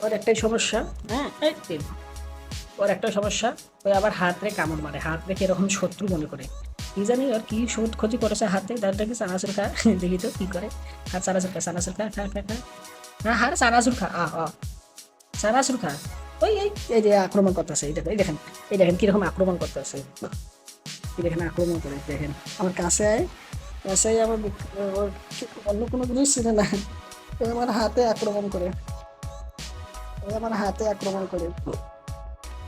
ওর একটাই সমস্যা। হ্যাঁ, ওর একটা সমস্যা, ওই আবার হাতে কামড় মারে, হাত রেখে এরকম শত্রু মনে করে। কি জানি ওর কি ক্ষতি করেছে হাতে, দাঁড়টা কি চানাচুর খা দেখি তো কি করে। হাত চানাচুর খা, চানাচুর খা, খা খা খা। হ্যাঁ হার চানাচুর খা, চানাচুর খা। ওই এই এই যে আক্রমণ করতেছে, এই দেখেন, এই দেখেন, এই দেখেন কিরকম আক্রমণ করতেছে, এই দেখেন আক্রমণ করে দেখেন। আমার কাছে আয়, কাছে আয়, আমার ওর অন্য কোনো জিনিস ছিল না, ও আমার হাতে আক্রমণ করে, ও আমার হাতে আক্রমণ করে।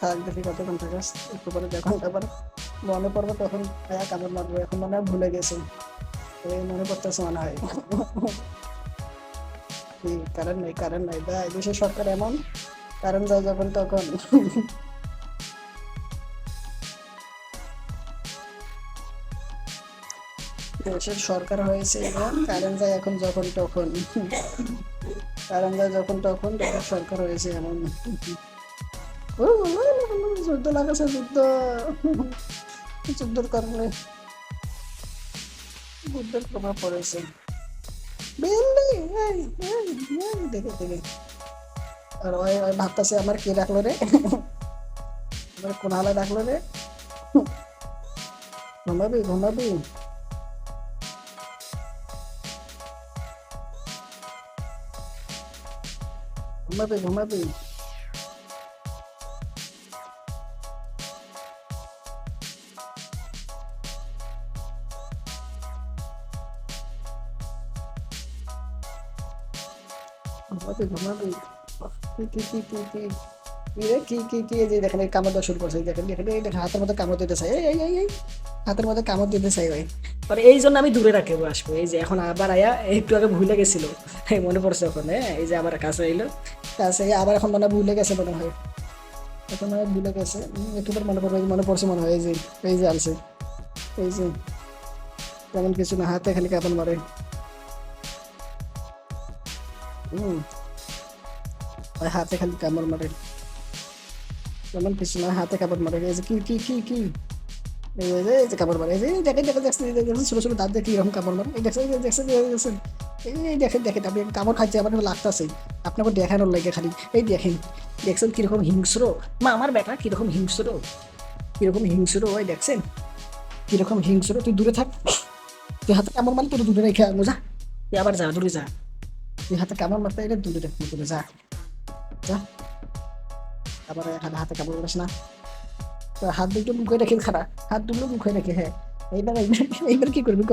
থাক দেখি কতক্ষণ থাকাস, একটু পরে যখন আবার মনে পড়বে তখন কামড় মারবো, এখন মনে হয় ভুলে গেছে, এই মনে পড়তেছে মনে হয়। কারেন্ট নাই, কারেন্ট নাই, ভাই দেশের সরকার এমন, কারেন্ট যায় যখন তখন। দেশের সরকার হয়েছে এবার, কারেন্ট যায় এখন যখন তখন, কারেন্ট যায় যখন তখন, দেশের সরকার হয়েছে এমন। যুদ্ধ লাগাছে, যুদ্ধ, যুদ্ধের কারণে যুদ্ধের প্রভাব পড়েছে। বিল্লি, দেখে দেখে, আর ওই ওই ভাবতেছে আমার কে ডাকলো রে, আমার কোন হালা ডাকলো রে, ঘুমাবি ঘুমাবি। ঘুমাবি ঘুমাবি। ঘুমাবি ঘুমাবি। কি কি কি কি কি কি রে, কি কি কি, এই যে দেখেন এই কামড় দেওয়া শুরু করছে, এই দেখেন দেখেন, এই দেখেন হাতের মধ্যে কামড় দিতে চাই, এই হাতের মধ্যে কামড় দিতে চাই ভাই। পরে এই জন্য আমি দূরে রাখবো আসবো, এই যে এখন আবার আয়া একটু আগে ভুলে গেছিল, মনে পড়ছে ওখানে, এই যে আমার কাছে এলো, কাছে আবার এখন মনে হয় ভুলে গেছে মনে হয়, এখন মনে হয় ভুলে গেছে। একটু পর মনে পড়বে, মনে পড়ছে মনে হয়, এই যে আনছে, এই যে তেমন কিছু না, হাতে খালি কাপড় মারে। হম, ওই হাতে খালি কামড় মারে, তেমন কিছু না, হাতে কাপড় মারে, এই যে কি কি কি কি, এই যে কাপড় মারে, এই যে দেখেন দেখেন দেখছেন, এই দেখেন ছোট ছোট দাঁত দিয়ে কি এরকম কাপড় মারে, এই দেখছেন, এই দেখছেন, এই দেখছেন, এই দেখেন দেখেন, আপনি কামড় খাইছে আমার লাগতেছে, আপনাকে দেখানোর লাগে খালি, এই দেখেন, দেখছেন কিরকম হিংস্র, মা আমার বেটা কিরকম হিংস্র, কিরকম হিংস্র, ওই দেখছেন কিরকম হিংস্র। তুই দূরে থাক, তুই হাতে কামড় মারলে তোর দূরে রেখে আনবো, যা, তুই আবার যা, দূরে যা, তুই হাতে কামড় মারতে এলে দূরে রেখে, দূরে যা, যা, আবার এখানে হাতে কামড় মারিস না। তো হাত দুটো মুখে রেখে খারা, হাত দুটো মুখে রেখে, হ্যাঁ, এইবার এইবার এইবার কি করবি ক,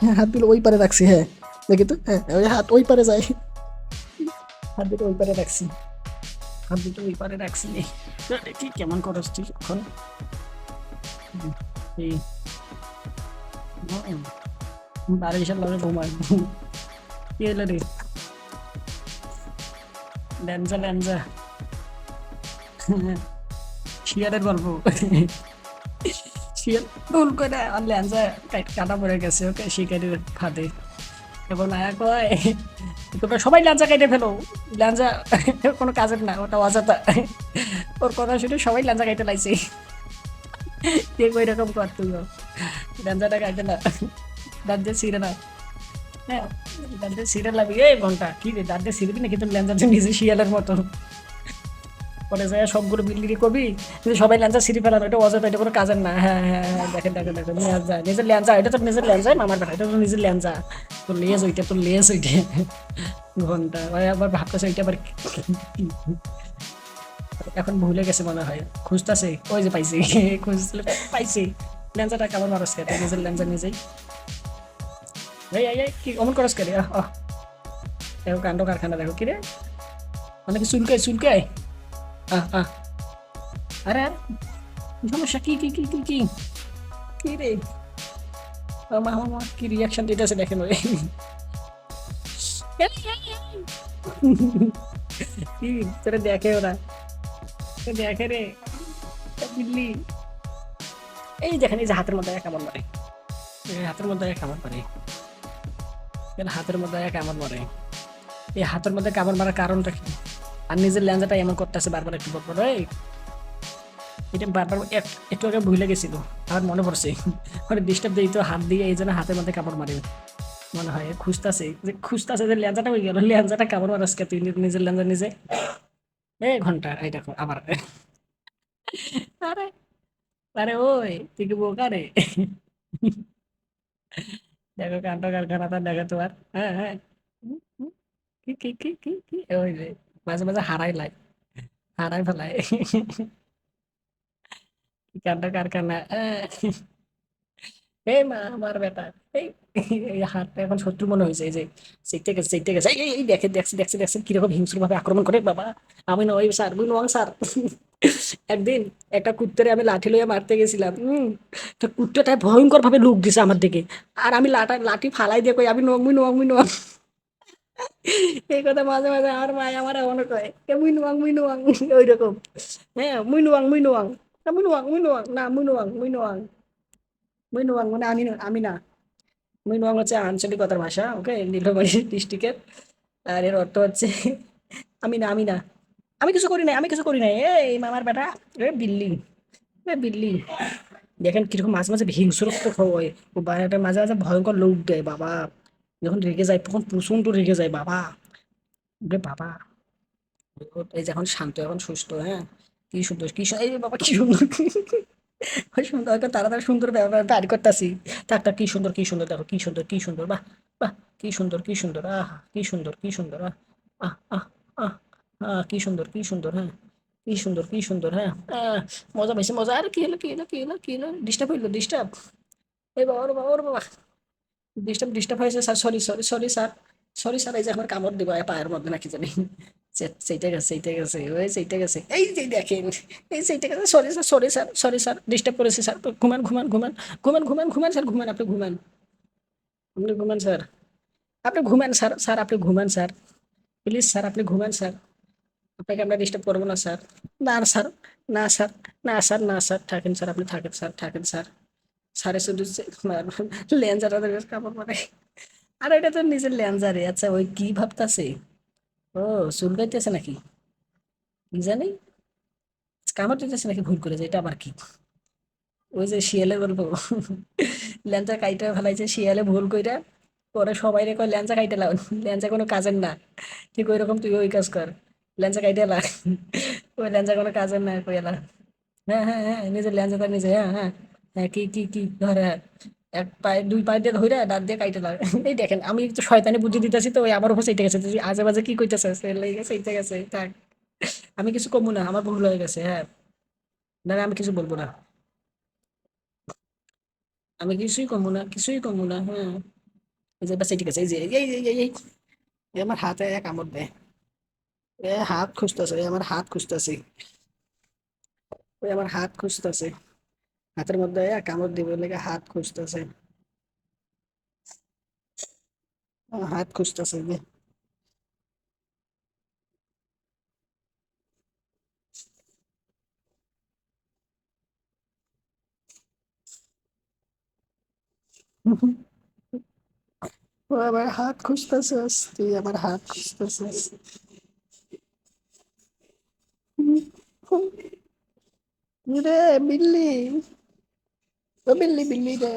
হ্যাঁ হাত দুটো ওই পারে রাখছি, হ্যাঁ দেখি তো, হ্যাঁ ওই হাত ওই পারে যায়, হাত দুটো ওই পারে রাখছি, হাত দুটো ওই পারে রাখছি, কি কেমন করস তুই এখন, এই বারিশের লগে ঘুমায়, কি হলো রে, ল্যাঞ্জা ল্যাঞ্জা, শিয়ালের গল্প, শিয়াল ভুল করে আমার ল্যাঞ্জা কাটা পড়ে গেছে, ওকে শিকারির ফাঁদে, এবং আয়া কয় তোমরা সবাই ল্যাঞ্জা কেটে ফেলো, ল্যাঞ্জা কোনো কাজের না, ওটা অযথা, ওর কথা শুনে সবাই ল্যাঞ্জা কেটে লাইছে, কে কই রকম কর তুইও, ল্যাঞ্জাটা কাটে না, দাঁত দিয়ে ছিঁড়ে না, হ্যাঁ দাঁত দিয়ে ছিঁড়ে লাবি, এই ঘন্টা কি রে দাঁত দিয়ে ছিঁড়বি না, কিন্তু ল্যাঞ্জা দিয়ে নিজে শিয়ালের মতো, পরে যায় সবগুলো বিল্ডিং করবি, কিন্তু সবাই ল্যাঞ্জা ছিঁড়ে ফেলানো, এটা অযথা, এটা কোনো কাজের না, হ্যাঁ হ্যাঁ হ্যাঁ, দেখেন দেখেন দেখেন, ল্যাঞ্জা নিজের ল্যাঞ্জা, এটা তো নিজের ল্যাঞ্জাই মামার বেটা, এটা তো নিজের ল্যাঞ্জা, তোর লেজ ওইটা, তোর লেজ ওইটা, ঘন্টা ভাই আবার ভাবতেছে ওইটা আবার এখন ভুলে গেছে মনে হয়, খুঁজতেছে, ওই যে পাইছি, খুঁজছিল পাইছি, ল্যাঞ্জাটা কেমন মানুষ খেতে, নিজের ল্যাঞ্জা নিজেই, এই এই এই, কি অমন করস কে রে, দেখো কাণ্ড কারখানা, দেখো কি রে, মানে কি চুলকায় চুলকায়, আহ, আরে আর কি সমস্যা, কি কি কি কি কি কি রে, মা মা কি রিয়াকশন দিতেছে দেখেন ওই, কি তোরে দেখে ওরা, দেখে রে বিল্লি, এই দেখেন এই যে হাতের মধ্যে কেমন মারে, এই হাতের মধ্যে কেমন মারে, হাতের মধ্যে কেমন মারে, এই হাতের মধ্যে কামড় মারার কারণটা কি, আর নিজের ল্যাঞ্জাটা এমন করতেছে বারবার, একটু পর পর, এটা বারবার একটু আগে ভুলে গেছিল, আমার মনে পড়ছে, মানে ডিস্টার্ব দিই তো হাত দিয়ে, এই জন্য হাতের মধ্যে কাপড় মারে, মনে হয় খুঁজতেছে যে ল্যাঞ্জাটা হয়ে গেল, ল্যাঞ্জাটা কাপড় মারাস কে তুই নিজের ল্যাঞ্জা নিজে, ঘন্টা এই দেখো আবার আরে আরে ওই তুই কি বোকা রে দেখো কাণ্ড কারখানাটা দেখো তোমার। হ্যাঁ। হুম, হুম, কি ওই যে মাঝে মাঝে হারাই ফেলায় কি কাণ্ড কারখানা এই মা আমার বেটা এই এই হাতটা এখন শত্রু মনে হয়েছে। এই যে সেইতে গেছে এই দেখে দেখছে কিরকম হিংস্র ভাবে আক্রমণ করে বাবা। আমি নয় স্যার মুই নয় স্যার একদিন একটা কুত্তরে আমি লাঠি লইয়া মারতে গেছিলাম। তো কুত্তাটা ভয়ঙ্কর ভাবে লুক দিছে আমার দিকে। আর আমি লাঠি ফালাই দিয়ে কই আমি মুই নোয়াং এই কথা মাঝে মাঝে আমার মায় আমার এমন কয় এ মুই নোয়াং ওই রকম। হ্যাঁ মুই নোয়াং না মুই নোয়াং না মুই নোয়াং মানে আমি না। মিনুয়াং হচ্ছে আঞ্চলিকতার ভাষা, ওকে, নীলফামারী ডিস্ট্রিক্টের। আর এর অর্থ হচ্ছে আমি না আমি কিছু করি নাই এই মামার বেটা বিল্লি বিল্লি। দেখেন কিরকম মাঝে মাঝে হিংস্রত্ব হয় ও বাইরেটা মাঝে মাঝে ভয়ঙ্কর লোক দেয় বাবা। যখন রেগে যায় তখন প্রচন্ড রেগে যায় বাবা। ওরে বাবা এই যে এখন শান্ত এখন সুস্থ। হ্যাঁ কি সুন্দর এই যে বাবা কি সুন্দর ওই সুন্দর একটা তাড়াতাড়ি সুন্দর ব্যাপার বাইর করতেছি। থাক কি সুন্দর দেখো কি সুন্দর বাহ বাহ কি সুন্দর কি সুন্দর আহ আহ আহ আহ কি সুন্দর হ্যাঁ কি সুন্দর হ্যাঁ মজা পাইছে মজা। আর কি হলো ডিস্টার্ব হইলো ডিস্টার্ব। এই বাবা ওর বাবা ডিস্টার্ব হয়েছে sir sorry sir sorry sir. এই যে আমার কামড় দিব পায়ের মধ্যে নাকি জানি সেইটা গেছে ওই সেইটা গেছে এই যে দেখেন এই সেইটা গেছে সরি স্যার ডিস্টার্ব করেছি স্যার। ঘুমান স্যার আপনি ঘুমান স্যার আপনি ঘুমান স্যার প্লিজ স্যার আপনি ঘুমান স্যার। আপনাকে আমরা ডিস্টার্ব করবো না স্যার। না স্যার না স্যার না স্যার থাকেন স্যার আপনি থাকেন স্যার। সাড়ে শুধু লেন্সার কাপড় পরে। আর এটা তো নিজের লেন্সারে। আচ্ছা ওই কি ভাবতাছে ও চুলকাইতেছে নাকি কি জানি কামড় দিতেছে নাকি ভুল করে যে এটা আবার কি ওই যে শিয়ালের গল্প ল্যাংচা কাইটা ফেলাইছে শিয়ালে ভুল কইরা পরে সবাই রে কয় ল্যাংচা কাইটা লাও ল্যাংচা কোনো কাজের না। ঠিক ওই রকম তুই ওই কাজ কর ল্যাংচা কাইটা লা ওই ল্যাংচা কোনো কাজের না কইলা। হ্যাঁ নিজের ল্যাংচাটা নিজে হ্যাঁ কি ধরে এক পায়ে দুই পায়ে দিয়ে ধইরা দাঁত দিয়ে কাইটে লাগে এই দেখেন আমি একটু শয়তানি বুদ্ধি দিতেছি তো ওই আমার উপর সেইটা গেছে তুই আজে বাজে কি কইতেছে লেগে গেছে এইটা গেছে থাক। আমি কিছু কমু না আমার ভুল হয়ে গেছে হ্যাঁ। না আমি কিছু বলবো না। আমি কিছুই কমু না হ্যাঁ। এই যে বাচ্চা ঠিক আছে এই যে এই আমার হাতে এক কামড় দেয়। হাত খুঁজতেছে আমার হাত খুঁজতেছে ওই আমার হাত খুঁজতেছে হাতের মধ্যে কামড় দিবে লেগে হাত খুঁজতেছে হাত খুঁজতেছে যে ও আমার হাত খুঁজতেছিস তুই আমার হাত খুঁজতেছিস রে বিল্লি বিল্লি রে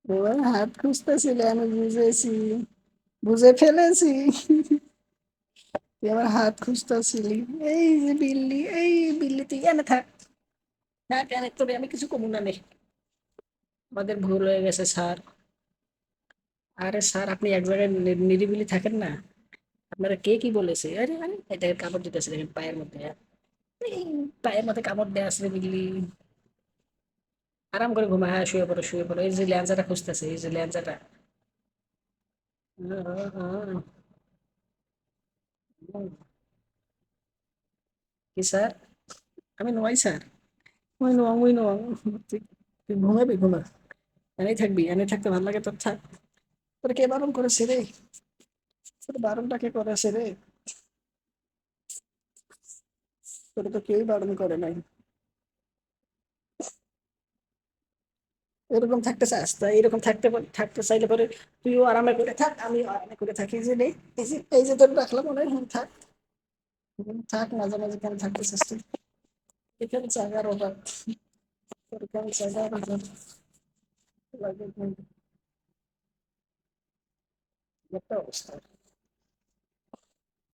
আমার হাত খুঁজতেছিলে আমি বুঝেছি বুঝে ফেলেছি তুই আমার হাত খুঁজতেছিলি এই যে বিল্লি বিল্লি তুই এনে থাক এনে তোরে আমি কিছু কমু না নে আমাদের ভুল হয়ে গেছে স্যার। আরে স্যার আপনি এক জায়গায় নিরিবিলি থাকেন না। আপনারা কে কি বলেছে আরে এটা কামড় দিতেছে দেখেন পায়ের মধ্যে এই পায়ের মধ্যে কামড় দেয়া আসলে বিল্লি আরাম করে ঘুমা হ্যাঁ শুয়ে পড়ো এই যে ল্যাঞ্চাটা খুঁজতেছে এই যে ল্যাঞ্চাটা কি স্যার আমি নয় স্যার ওই নোয়াং তুই তুই ঘুমা এনেই থাকতে ভালো লাগে তোর থাক। তোর কে বারণ করেছে রে তোর বারণটা কে করেছে রে তোর তো কেউই বারণ করে নাই। এরকম থাকতে চাস তা এরকম থাকতে চাইলে পরে তুইও আরামে করে থাক আমিও আরামে করে থাকি যে রে এই যে তোর রাখলাম মনে হয় থাক থাক মাঝে মাঝে কেন থাকতে চাস তুই এখানে জায়গার অভাব তোর এখানে জায়গার অভাব লাগে একটা অবস্থা।